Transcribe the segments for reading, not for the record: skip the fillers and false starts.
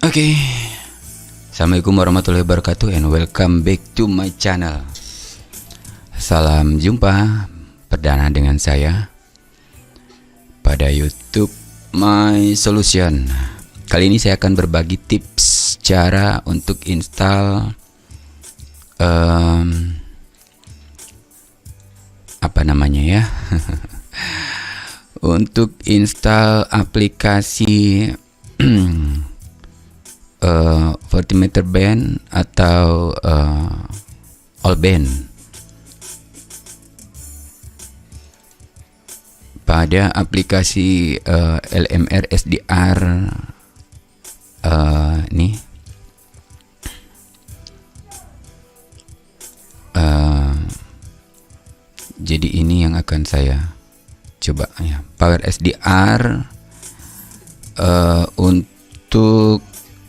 Oke, Assalamualaikum warahmatullahi wabarakatuh and welcome back to my channel. Salam jumpa perdana dengan saya pada YouTube My Solution. Kali ini saya akan berbagi tips cara untuk install apa namanya ya untuk install aplikasi Voltmeter Band atau All Band pada aplikasi LMR SDR nih. Jadi ini yang akan saya coba ya, Power SDR untuk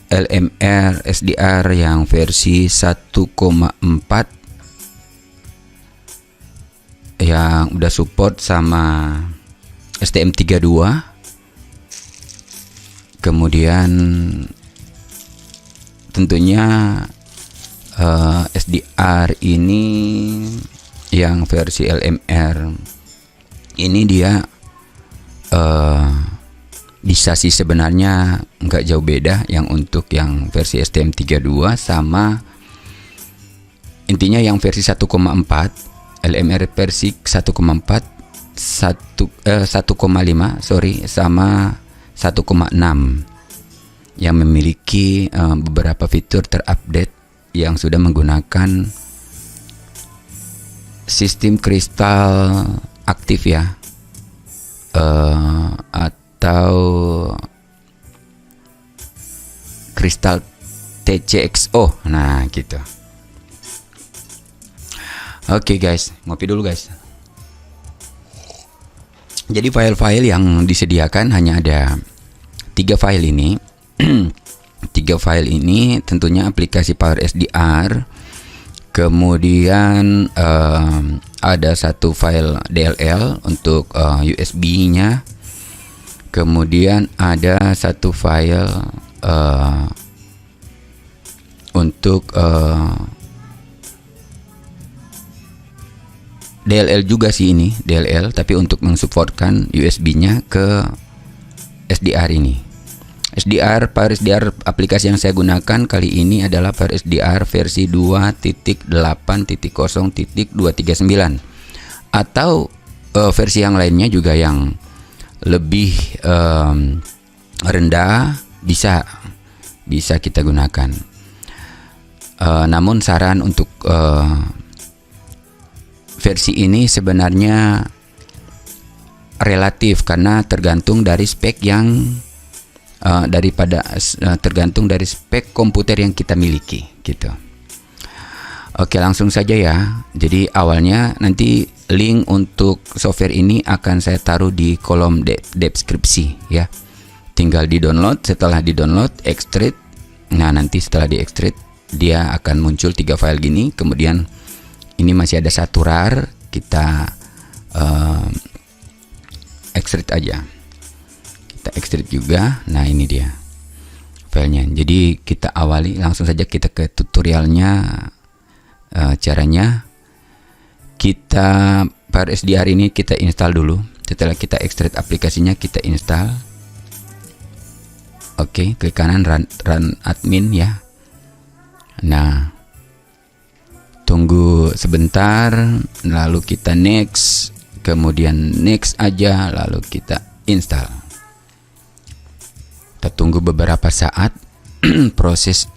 LMR SDR yang versi 1,4 yang udah support sama STM32. Kemudian tentunya SDR ini yang versi LMR ini dia bisa sih sebenarnya nggak jauh beda yang untuk yang versi STM32 sama intinya yang versi 1,4 LMR versi 1,4 1,5 sama 1,6 yang memiliki beberapa fitur terupdate yang sudah menggunakan sistem kristal aktif ya, atau kristal TCXO. Nah gitu. Oke guys, ngopi dulu guys. Jadi file-file yang disediakan hanya ada 3 file ini. 3 file ini tentunya aplikasi Power SDR. Kemudian ada 1 file DLL untuk USB-nya. Kemudian ada 1 file untuk DLL juga sih ini, DLL tapi untuk mensupportkan USB-nya ke SDR ini. SDR, Power SDR aplikasi yang saya gunakan kali ini adalah Power SDR versi 2.8.0.239 atau versi yang lainnya juga yang lebih rendah bisa kita gunakan. Namun saran untuk versi ini sebenarnya relatif karena tergantung dari spek yang tergantung dari spek komputer yang kita miliki gitu. Oke, langsung saja ya. Jadi awalnya nanti link untuk software ini akan saya taruh di kolom deskripsi ya. Tinggal di-download, setelah di-download, extract. Nah, nanti setelah di-extract dia akan muncul 3 file gini. Kemudian ini masih ada 1 RAR, kita extract aja. Kita extract juga. Nah, ini dia filenya. Jadi kita awali langsung saja kita ke tutorialnya. Caranya kita Power SDR ini kita install dulu. Setelah kita ekstrak aplikasinya kita install. Oke, klik kanan run admin ya. Nah, tunggu sebentar, lalu kita next, kemudian next aja, lalu kita install. Kita tunggu beberapa saat proses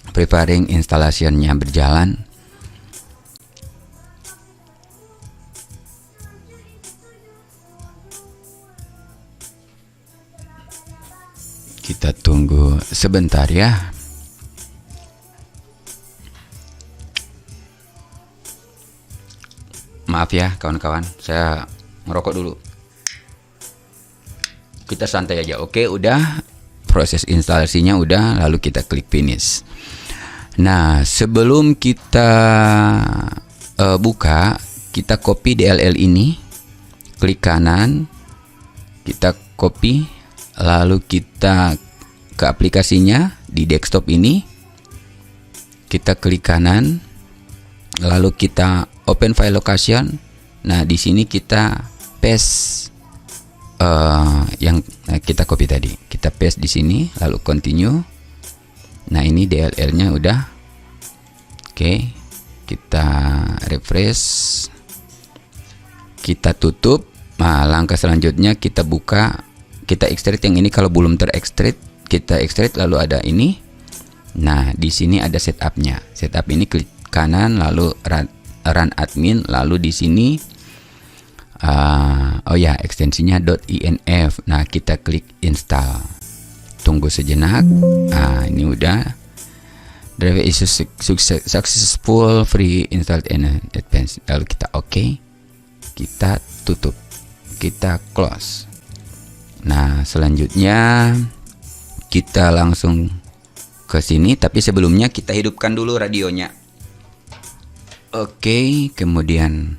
preparing installation-nya berjalan. Kita tunggu sebentar ya. Maaf ya kawan-kawan, saya ngerokok dulu. Kita santai aja. Oke, udah. Proses instalasinya udah, lalu kita klik finish. Nah, sebelum kita buka, kita copy DLL ini, klik kanan, kita copy, lalu kita ke aplikasinya di desktop ini. Kita klik kanan, lalu kita open file location. Nah, di sini kita paste yang kita copy tadi. Kita paste di sini, lalu continue. Nah, ini DLL-nya udah. Oke, kita refresh. Kita tutup. Nah, langkah selanjutnya kita buka, kita extract yang ini. Kalau belum terekstrak, kita extract, lalu ada ini. Nah, di sini ada setup-nya. Setup ini klik kanan, lalu run admin, lalu di sini ekstensinya .inf. Nah, kita klik install. Tunggu sejenak. Nah, ini udah. Driver is successful, free installed and advanced. Lalu kita oke. Kita tutup. Kita close. Nah, selanjutnya kita langsung ke sini, tapi sebelumnya kita hidupkan dulu radionya. Oke, kemudian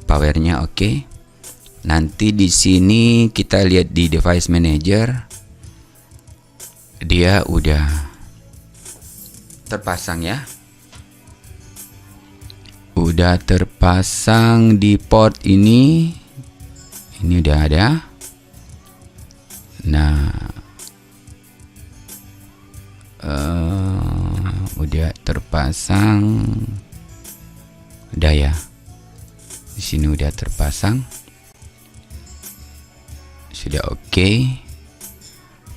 powernya oke. Nanti di sini kita lihat di device manager, dia udah terpasang ya. Udah terpasang di port ini. Ini udah ada. Nah, udah terpasang. Udah ya. Di sini udah terpasang. Sudah oke.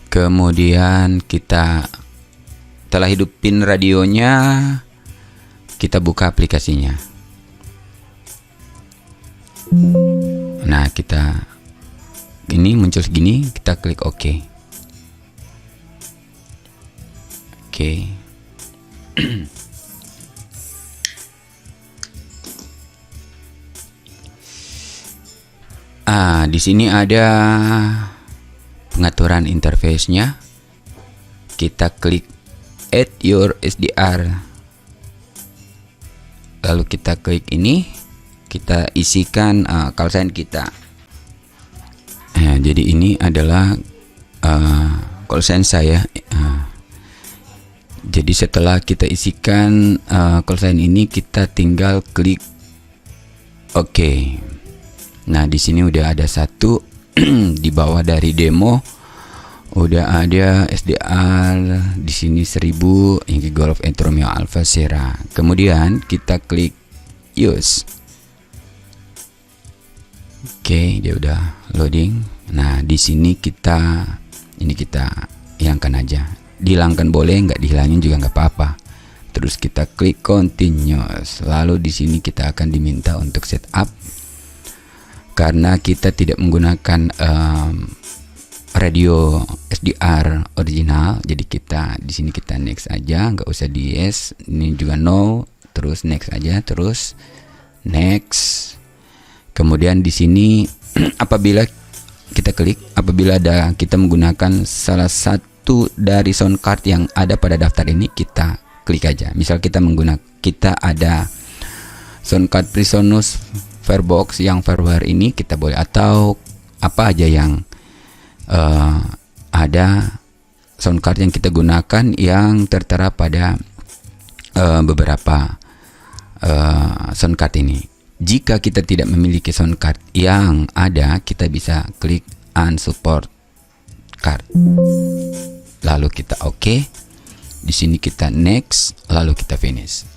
Kemudian kita telah hidupin radionya, kita buka aplikasinya. Nah, kita ini muncul segini, kita klik OK. Oke. Di sini ada pengaturan interface-nya. Kita klik Add your SDR. Lalu kita klik ini, kita isikan call sign kita. Jadi ini adalah call sign saya. Jadi setelah kita isikan call sign ini, kita tinggal klik OK. Nah, di sini udah ada satu di bawah dari demo. Udah ada SDR di sini 1000 Yankee Golf Romeo Alpha Sierra. Kemudian kita klik use. Oke, dia udah loading. Nah, di sini kita hilangkan aja. Dihilangkan boleh, nggak dihilangin juga nggak apa-apa. Terus kita klik continuous. Lalu di sini kita akan diminta untuk setup. Karena kita tidak menggunakan radio SDR original, jadi kita di sini kita next aja, nggak usah di yes. Ini juga no, terus next aja, terus next. Kemudian di sini apabila kita klik, apabila kita menggunakan salah satu dari sound card yang ada pada daftar ini, kita klik aja. Misal kita ada sound card Presonus Firebox yang firmware ini, kita boleh, atau apa aja yang ada sound card yang kita gunakan yang tertera pada beberapa sound card ini. Jika kita tidak memiliki sound card yang ada, kita bisa klik unsupport card. Lalu kita OK. Di sini kita next, lalu kita finish.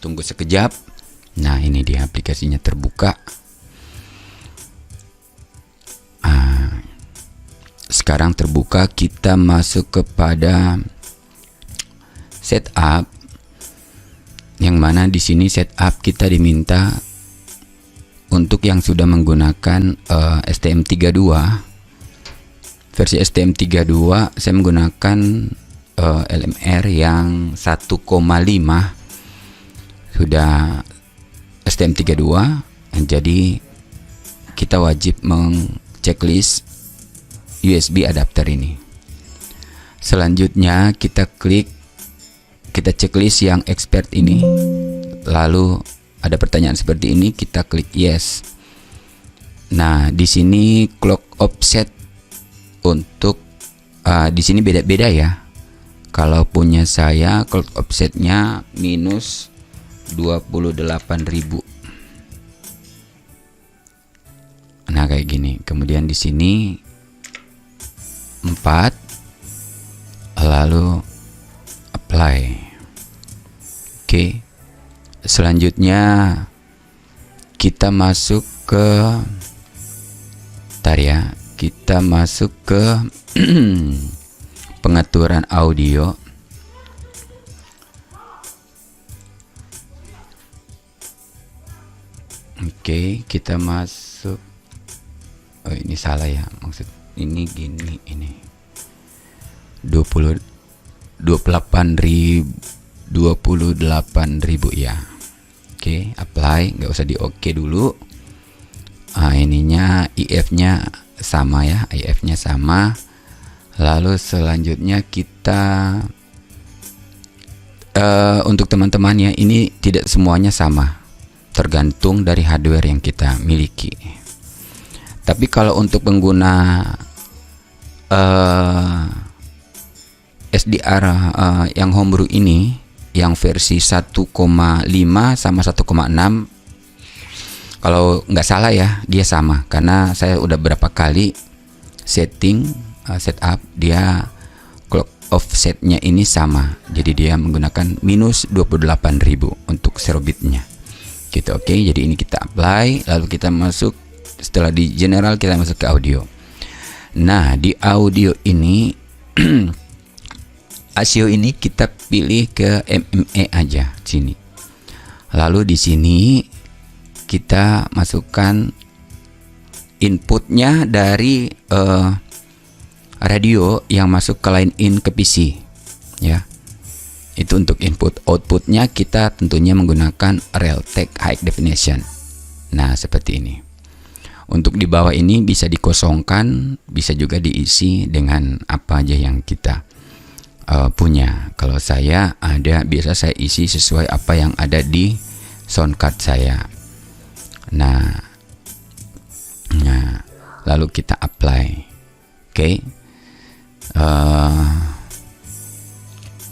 Tunggu sekejap. Nah, ini dia aplikasinya terbuka. Sekarang terbuka, kita masuk kepada setup, yang mana di sini setup kita diminta untuk yang sudah menggunakan STM32. Versi STM32 saya menggunakan LMR yang 1,5. Sudah STM32, jadi kita wajib mengchecklist USB adapter ini. Selanjutnya kita checklist yang expert ini. Lalu ada pertanyaan seperti ini, kita klik yes. Nah, di sini clock offset untuk di sini beda-beda ya. Kalau punya saya clock offsetnya minus 28.000. Nah kayak gini. Kemudian di sini 4, lalu apply. Oke. Selanjutnya kita masuk ke kita masuk ke pengaturan audio. Oke, kita masuk. Oh, ini salah ya. Maksud ini gini, ini 28.000 ya. Oke, apply, nggak usah di oke dulu. Ininya IF-nya sama ya, IF-nya sama. Lalu selanjutnya kita untuk teman-teman ya, ini tidak semuanya sama, tergantung dari hardware yang kita miliki. Tapi kalau untuk pengguna SDR yang homebrew ini, yang versi 1,5 sama 1,6, kalau nggak salah ya, dia sama. Karena saya udah berapa kali setup, dia clock offsetnya ini sama. Jadi dia menggunakan minus 28.000 untuk 0 bitnya. Gitu, oke. Jadi ini kita apply, lalu kita masuk. Setelah di general kita masuk ke audio. Nah di audio ini ASIO ini kita pilih ke MME aja sini. Lalu di sini kita masukkan inputnya dari radio yang masuk ke line in ke PC ya. Itu untuk input. Outputnya kita tentunya menggunakan Realtek High Definition. Nah seperti ini. Untuk di bawah ini bisa dikosongkan, bisa juga diisi dengan apa aja yang kita punya. Kalau saya biasa saya isi sesuai apa yang ada di sound card saya. Nah, lalu kita apply. Oke.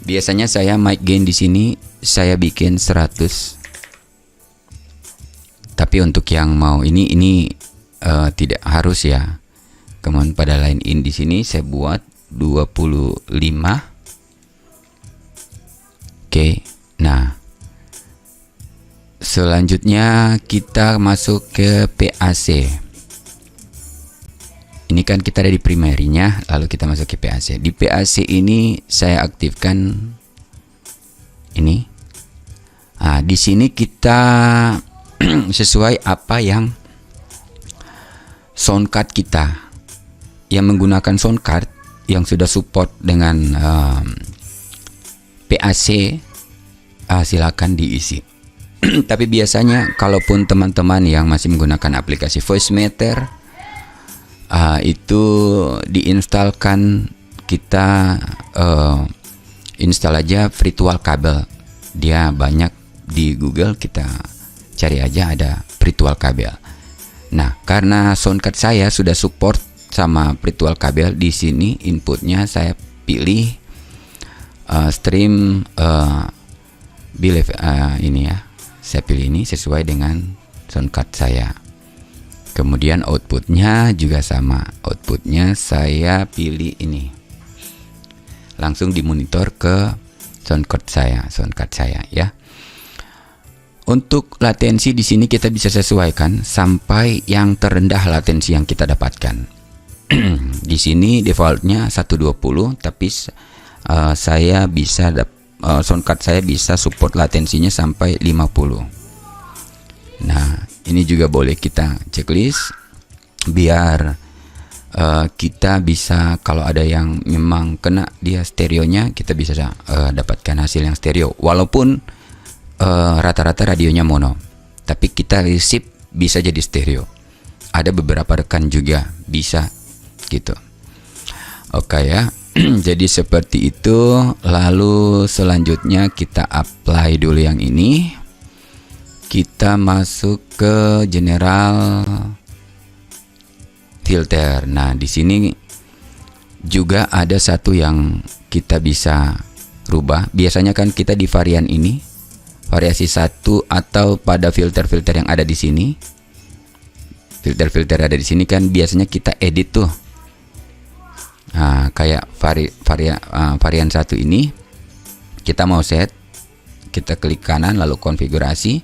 Biasanya saya mic gain di sini saya bikin 100. Tapi untuk yang mau ini tidak harus ya. Kemudian pada line in di sini saya buat 25. Oke. Nah, selanjutnya kita masuk ke PAC. Ini kan kita ada di primerinya, lalu kita masuk ke PAC. Di PAC ini saya aktifkan ini. Di sini kita sesuai apa yang sound card kita, yang menggunakan sound card yang sudah support dengan PAC, silakan diisi. Tapi biasanya kalaupun teman-teman yang masih menggunakan aplikasi Voicemeeter, itu diinstalkan, kita install aja virtual kabel. Dia banyak di Google, kita cari aja ada virtual kabel. Nah, karena soundcard saya sudah support sama virtual kabel, di sini inputnya saya pilih stream ini ya. Saya pilih ini sesuai dengan soundcard saya. Kemudian outputnya juga sama. Outputnya saya pilih ini. Langsung dimonitor ke soundcard saya ya. Untuk latensi di sini kita bisa sesuaikan sampai yang terendah latensi yang kita dapatkan. Di sini defaultnya 120, tapi saya bisa soundcard saya bisa support latensinya sampai 50. Nah, ini juga boleh kita checklist biar kita bisa, kalau ada yang memang kena dia stereonya, kita bisa dapatkan hasil yang stereo. Walaupun rata-rata radionya mono, tapi kita receive bisa jadi stereo. Ada beberapa rekan juga bisa gitu. Oke ya. Jadi seperti itu. Lalu selanjutnya kita apply dulu yang ini. Kita masuk ke general filter. Nah, di sini juga ada satu yang kita bisa rubah. Biasanya kan kita di varian ini, variasi 1 atau pada filter-filter yang ada di sini. Filter-filter ada di sini kan biasanya kita edit tuh. Nah, kayak varian 1 ini kita mau set, kita klik kanan lalu konfigurasi.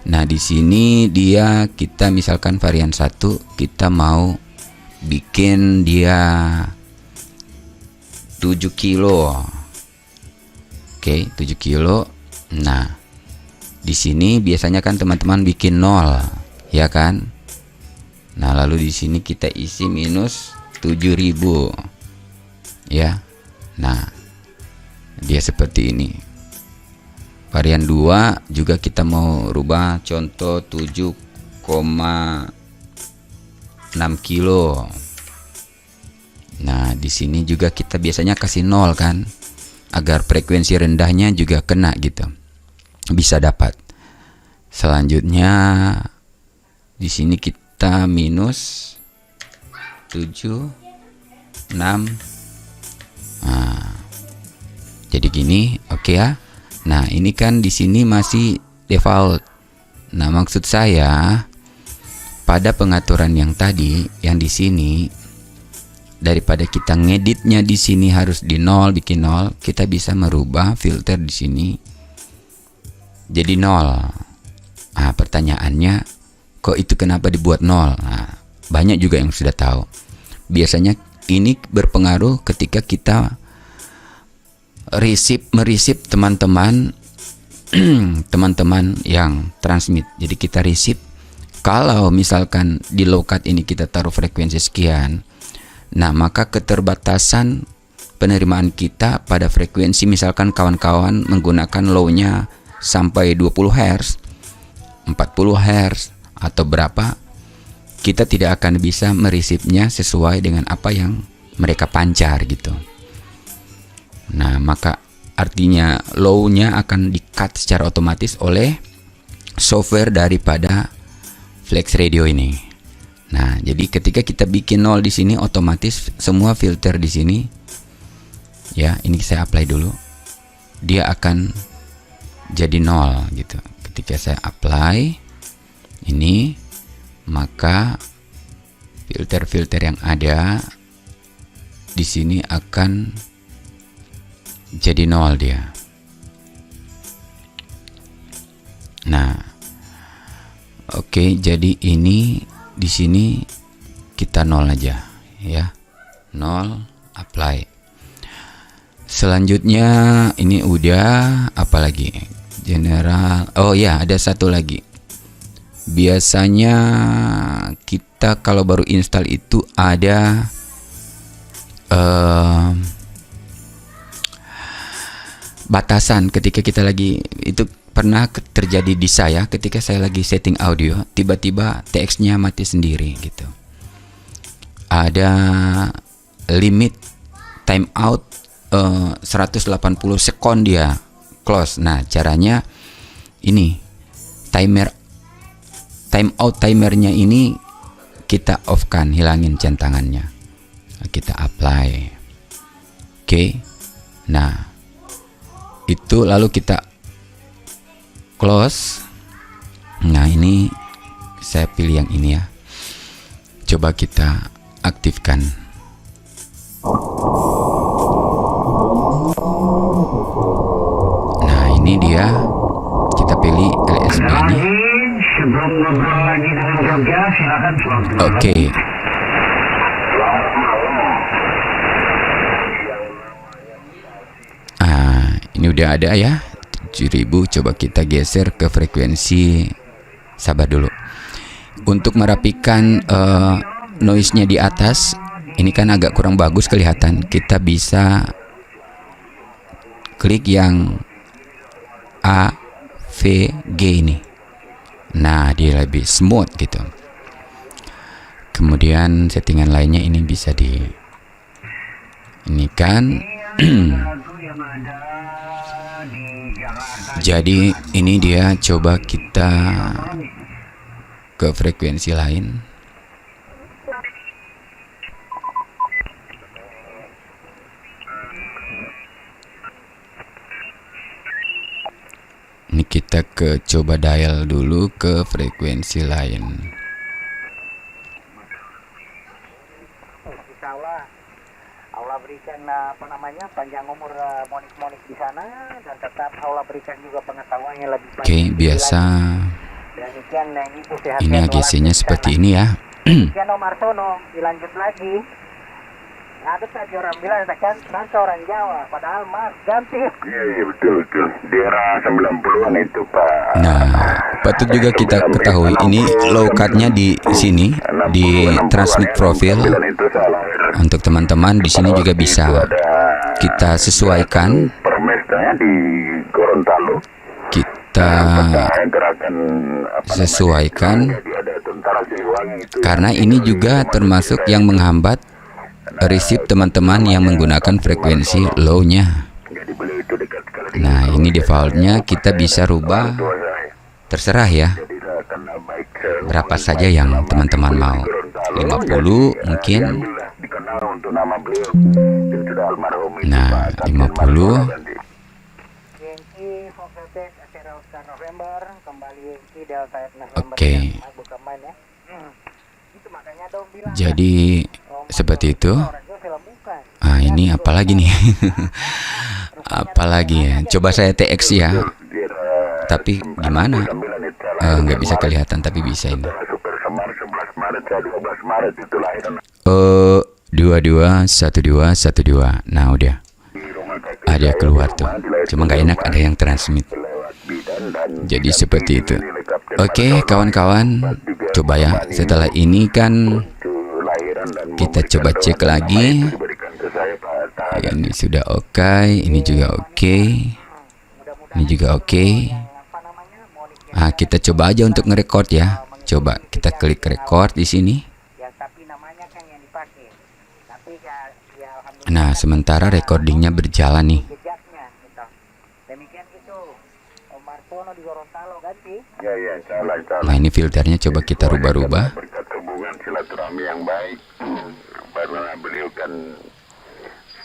Nah, di sini dia kita misalkan varian 1 kita mau bikin dia 7 kilo. Oke, 7 kilo. Nah, di sini biasanya kan teman-teman bikin 0, ya kan? Nah, lalu di sini kita isi minus 7.000. Ya. Nah, dia seperti ini. Varian 2 juga kita mau rubah contoh 7,6 kilo. Nah, di sini juga kita biasanya kasih 0 kan, agar frekuensi rendahnya juga kena gitu. Bisa dapat. Selanjutnya di sini kita minus 7, 6. Nah, jadi gini, oke ya. Nah, ini kan di sini masih default. Nah, maksud saya pada pengaturan yang tadi, yang di sini, daripada kita ngeditnya di sini harus di 0, bikin 0, kita bisa merubah filter di sini jadi 0. Nah, pertanyaannya, kok itu kenapa dibuat 0? Nah, banyak juga yang sudah tahu. Biasanya ini berpengaruh ketika kita mereceive teman-teman teman-teman yang transmit. Jadi kita receive, kalau misalkan di low cut ini kita taruh frekuensi sekian, nah maka keterbatasan penerimaan kita pada frekuensi, misalkan kawan-kawan menggunakan low-nya sampai 20 Hz, 40 Hz atau berapa, kita tidak akan bisa mereceive-nya sesuai dengan apa yang mereka pancar gitu. Nah, maka artinya low-nya akan di-cut secara otomatis oleh software daripada Flex Radio ini. Nah, jadi ketika kita bikin 0 di sini, otomatis semua filter di sini, ya, ini saya apply dulu, dia akan jadi 0 gitu. Ketika saya apply ini, maka filter-filter yang ada di sini akan jadi 0 dia. Nah, oke, jadi ini di sini kita 0 aja ya. 0, apply. Selanjutnya ini udah, apalagi general. Oh ya, ada satu lagi. Biasanya kita kalau baru install itu ada batasan. Ketika kita lagi, itu pernah terjadi di saya ketika saya lagi setting audio, tiba-tiba TX-nya mati sendiri gitu. Ada limit timeout 180 sekon dia close. Nah, caranya ini, timeout-timernya ini kita off kan, hilangin centangannya. Kita apply. Oke. Nah, itu lalu kita close. Nah, ini saya pilih yang ini ya. Coba kita aktifkan. Nah, ini dia. Kita pilih LSB ini. Sebelum ngobrol lagi dengan Jogja, silakan selamat. Oke. Ini udah ada ya, 7000. Coba kita geser ke frekuensi. Sabar dulu. Untuk merapikan noise-nya di atas, ini kan agak kurang bagus kelihatan. Kita bisa klik yang AVG ini. Nah, dia lebih smooth gitu. Kemudian settingan lainnya ini bisa di ini kan. Jadi ini dia, coba kita ke frekuensi lain. kita coba dial dulu ke frekuensi lain. Insya Allah berikan panjang umur Monik di sana, dan tetap Allah berikan juga pengetahuan yang lebih Oke, biasa. Ini AGC-nya seperti ini ya. Demikian Om Marsono, dilanjut lagi. Ada tadi orang bilang kan bangsa orang Jawa, padahal Mas ganti. Iya betul. Di era 90-an itu Pak. Nah, patut juga kita ketahui ini low cut-nya di sini di transmit profil. Untuk teman-teman di sini juga bisa kita sesuaikan. Permesanya di Gorontalo. Kita sesuaikan karena ini juga termasuk yang menghambat receive teman-teman yang menggunakan frekuensi low-nya. Nah, ini defaultnya kita bisa rubah, terserah ya, berapa saja yang teman-teman mau. 50 mungkin. Nah, 50. Oke. Jadi seperti itu. Ah, ini apalagi nih? Apalagi ya? Coba saya TX ya. Tapi gimana? Nggak bisa kelihatan, tapi bisa ini. 221212. Nah, udah. Ada keluar tuh. Cuma nggak enak ada yang transmit. Jadi seperti itu. Oke, kawan-kawan. Coba ya. Setelah ini kan kita coba cek lagi. Ini sudah oke, ini juga oke, ini juga oke. Ah, kita coba aja untuk ngerekord ya. Coba kita klik record di sini. Nah, sementara recordingnya berjalan nih. Nah, ini filternya coba kita rubah-rubah. Silaturahmi yang baik. Baru beliau kan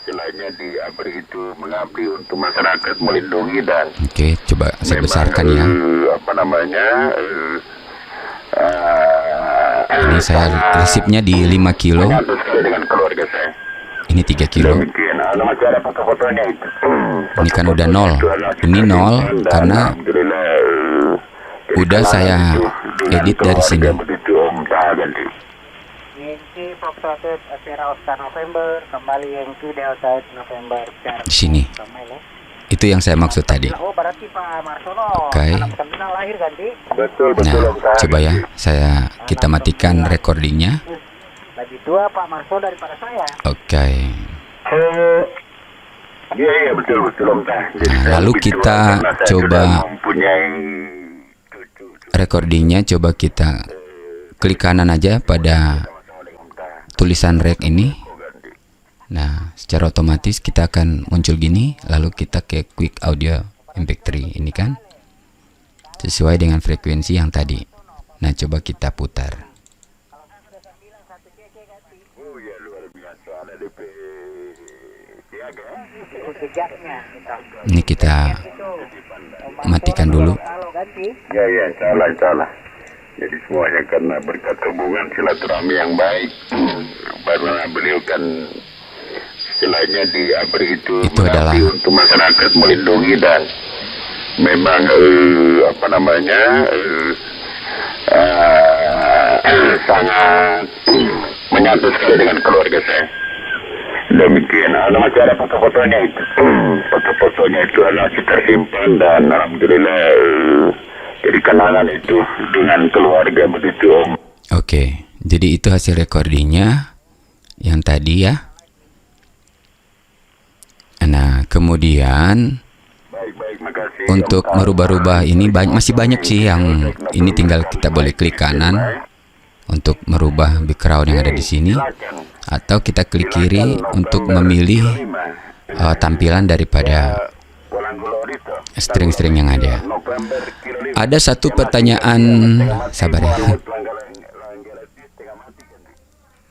istilahnya diabri itu mengabdi untuk masyarakat, melindungi dan oke, coba saya besarkan ya. Ini saya resipnya di 5 kilo. Dengan keluarga saya. Ini 3 kilo. Ini kan udah 0. Ini 0 karena udah saya edit dari sini. Di sini. Itu yang saya maksud tadi. Oke. Nah, coba ya, kita matikan recordingnya. Lebih tua Pak Marso daripada saya. Oke. Iya betul. Nah, lalu kita coba recordingnya, coba kita klik kanan aja pada tulisan rec ini. Nah, secara otomatis kita akan muncul gini, lalu kita ke quick audio MP3 ini kan sesuai dengan frekuensi yang tadi. Nah, coba kita putar. Ini kita matikan dulu. Ya, salah. Jadi semuanya karena berkat hubungan silaturahmi yang baik. Baru beliau kan istilahnya diabri itu adalah untuk masyarakat, melindungi dan memang sangat menyatu sekali dengan keluarga saya. Demikian, masih ada foto-fotonya itu. Foto-fotonya itu adalah kita simpan dan alhamdulillah jadi kenangan itu dengan keluarga begitu Om. Oke, jadi itu hasil recordingnya yang tadi ya. Nah, kemudian makasih, untuk merubah-rubah ini masih banyak sih yang ini, tinggal kita boleh klik kanan untuk merubah background yang ada di sini, atau kita klik kiri untuk memilih tampilan daripada string-string yang ada. Ada satu pertanyaan, sabar ya.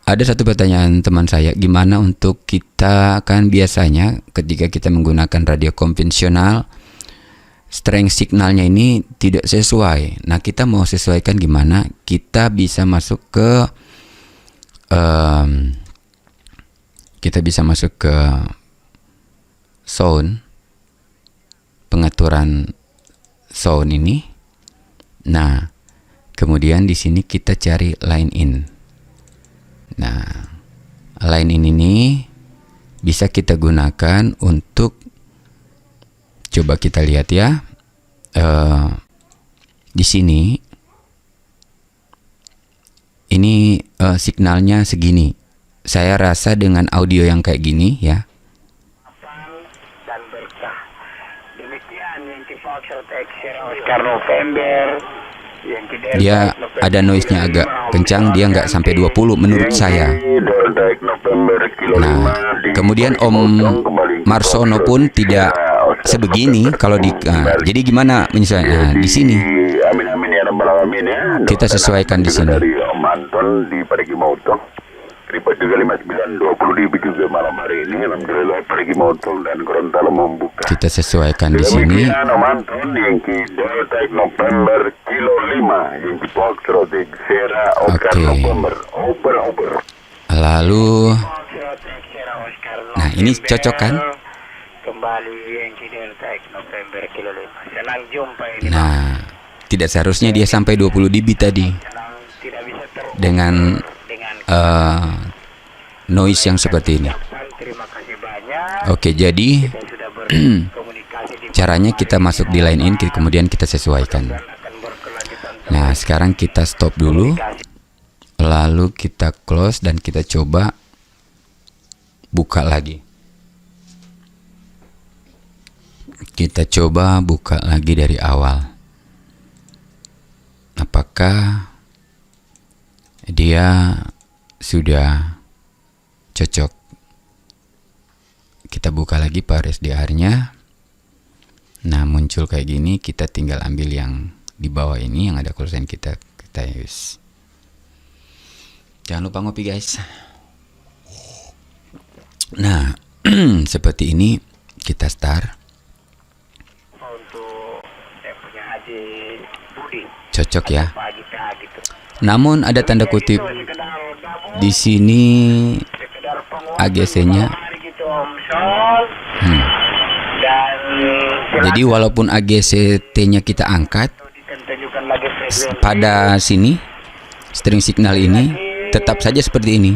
Ada satu pertanyaan teman saya, gimana untuk kita kan biasanya ketika kita menggunakan radio konvensional, strength signalnya ini tidak sesuai. Nah, kita mau sesuaikan gimana? Kita bisa masuk ke sound, pengaturan sound ini. Nah, kemudian di sini kita cari line in. Nah, line in ini bisa kita gunakan untuk, coba kita lihat ya, di sini ini signalnya segini. Saya rasa dengan audio yang kayak gini ya. Dan berkah. Demikian yang Foxtrot X-Sierra Oscar November. Dia ada noise-nya agak kencang, dia nggak sampai 20 menurut saya. Nah, kemudian Om Marsono pun tidak sebegini kalau jadi gimana menyesuaikan? Nah, di sini kita sesuaikan di sini. Om Anton di Parigi Moto. Report juga 5920 dB juga malam hari ini. Alhamdulillah Parigi Moto dan Gorontalo membuka. Kita sesuaikan di sini. Om Anton Yankee Delta November Kilo 5 Yankee Foxtrot Sierra Oscar November Over. Lalu, nah ini cocok kan? Kembali Yankee Delta November Kilo 5. Senang jumpa ini. Nah, tidak seharusnya dia sampai 20 dB tadi. Tidak bisa Dengan noise yang seperti ini. Terima kasih banyak. Oke, jadi Kita sudah berkomunikasi di caranya kita masuk di line in, kemudian kita sesuaikan. akan berkelanjutan Nah, sekarang kita stop dulu, lalu kita close dan kita coba buka lagi. Kita coba buka lagi dari awal. Apakah dia sudah cocok? Kita buka lagi power SDR-nya. Nah, muncul kayak gini, kita tinggal ambil yang di bawah ini yang ada call sign kita use. Jangan lupa ngopi, guys. Nah, seperti ini kita start. untuk saya punya Haji Budi Cocok ya. pagi tadi tuh. Namun ada tanda kutip di sini AGC-nya. Gitu Om Sol. Dan Jadi walaupun AGCT-nya kita angkat, ditunjukkan lagi frekuensi. pada sini string signal ini tetap saja seperti ini.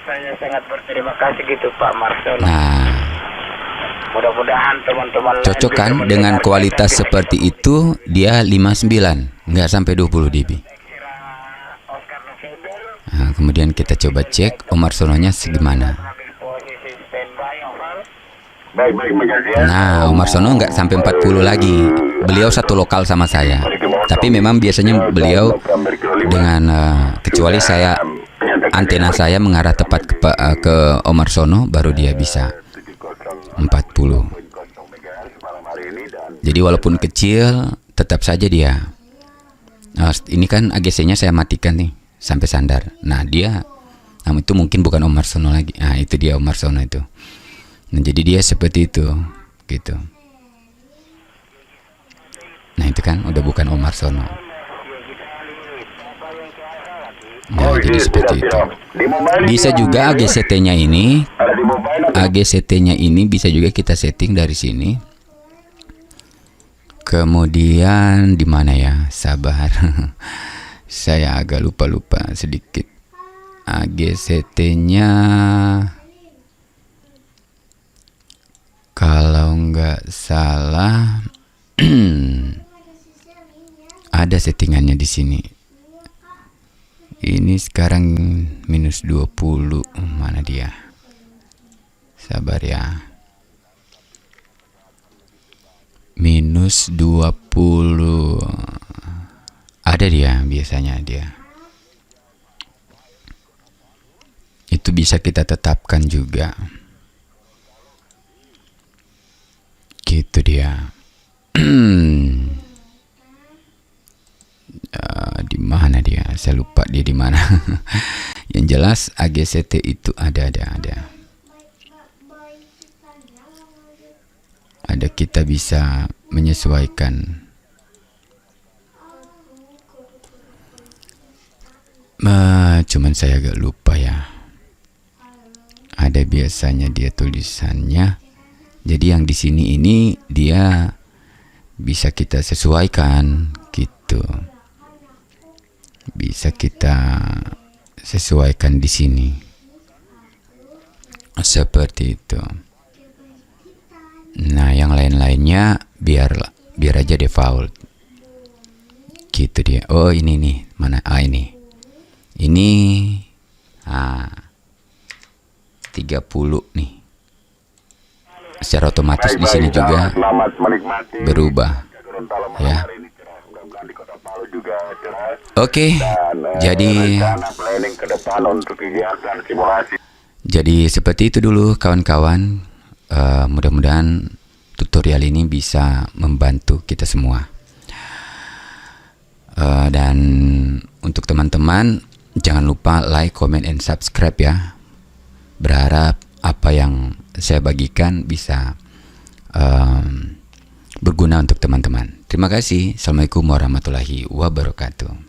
Saya sangat berterima kasih gitu Pak Marcelo. Nah, Mudah-mudahan teman-teman lain cocok juga kan mendengarkan dengan kualitas kita. seperti itu, dia 59, nggak sampai 20 dB. Oscar November, Nah, kemudian kita coba cek Omar Sononya segimana. ambil posisi standby, over. Baik, makasih ya. Nah, Omar Sono nggak sampai 40 lagi. Beliau satu lokal sama saya. Tapi memang biasanya beliau dengan kecuali saya antena saya mengarah tepat ke Omar Sono, baru dia bisa 40. Jadi walaupun kecil tetap saja dia. Nah, ini kan AGC-nya saya matikan nih sampai sandar. Nah, dia itu mungkin bukan Omar Sono lagi. Nah, itu dia Omar Sono itu. Nah, jadi dia seperti itu gitu. Nah, itu kan udah bukan Omar Sono. Nah, jadi seperti itu. Bisa juga AGCT-nya ini, bisa juga kita setting dari sini. Kemudian di mana ya? Sabar. Saya agak lupa sedikit. AGCT-nya kalau nggak salah ada settingannya di sini. Ini sekarang minus 20. Mana dia? Sabar ya. Minus 20. Ada dia, biasanya dia. Itu bisa kita tetapkan juga. Gitu dia. Di mana dia? Saya lupa dia di mana. Yang jelas AGCT itu ada. ada kita bisa menyesuaikan. Cuman saya agak lupa ya. Ada biasanya dia tulisannya. Jadi yang di sini ini dia bisa kita sesuaikan gitu. Bisa kita sesuaikan di sini. Seperti itu. Nah, yang lain-lainnya biar aja default. Gitu dia. Oh, ini nih. Mana? Ini. Ini 30 nih. Secara otomatis di sini juga berubah. Ya. Oke. Jadi seperti itu dulu kawan-kawan. Mudah-mudahan tutorial ini bisa membantu kita semua. Dan untuk teman-teman jangan lupa like, comment, and subscribe ya. Berharap apa yang saya bagikan bisa berguna untuk teman-teman. Terima kasih. Assalamualaikum warahmatullahi wabarakatuh.